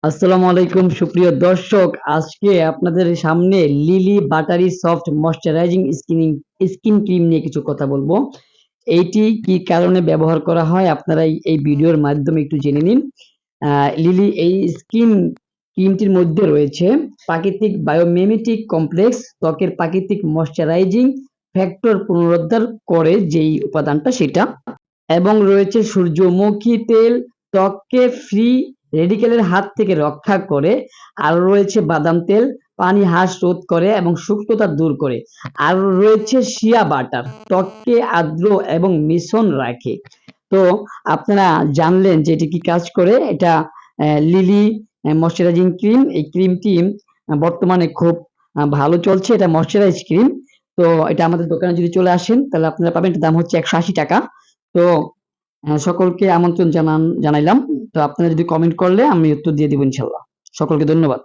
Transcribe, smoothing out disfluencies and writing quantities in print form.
আসসালামু আলাইকুম সুপ্রিয় দর্শক, আজকে আপনাদের সামনে lily buttery soft moisturising skin cream নিয়ে কিছু কথা বলবো। এইটি কি কারণে ব্যবহার করা হয় আপনারা এই ভিডিওর মাধ্যমে একটু জেনে নিন। লিলি এই ক্রিমটির মধ্যে রয়েছে প্রাকৃতিক বায়োমিমেটিক কমপ্লেক্স, ত্বকের প্রাকৃতিক ময়েশ্চারাইজিং ফ্যাক্টর পুনরুদ্ধার করে যেই উপাদানটা সেটা, এবং রয়েছে সূর্যমুখী তেল, ত্বককে ফ্রি রেডিকেলের হাত থেকে রক্ষা করে। আরো রয়েছে বাদাম তেল, পানি হ্রাস রোধ করে এবং শুষ্কতা দূর করে। আরো রয়েছে শিয়া বাটার, ত্বককে আর্দ্র এবং মিশ্রণ রাখে। তো আপনারা জানলেন যে এটি কি কাজ করে। এটা লিলি ময়শ্চারাইজিং ক্রিম। এই ক্রিমটি বর্তমানে খুব ভালো চলছে। এটা ময়শ্চারাইজ ক্রিম। তো এটা আমাদের দোকানে যদি চলে আসেন তাহলে আপনারা পাবেন। এটার দাম হচ্ছে 180 টাকা। তো সকলকে আমন্ত্রণ জানাইলাম। তো আপনারা যদি কমেন্ট করলে আমি উত্তর দিয়ে দিব ইনশাল্লাহ। সকলকে ধন্যবাদ।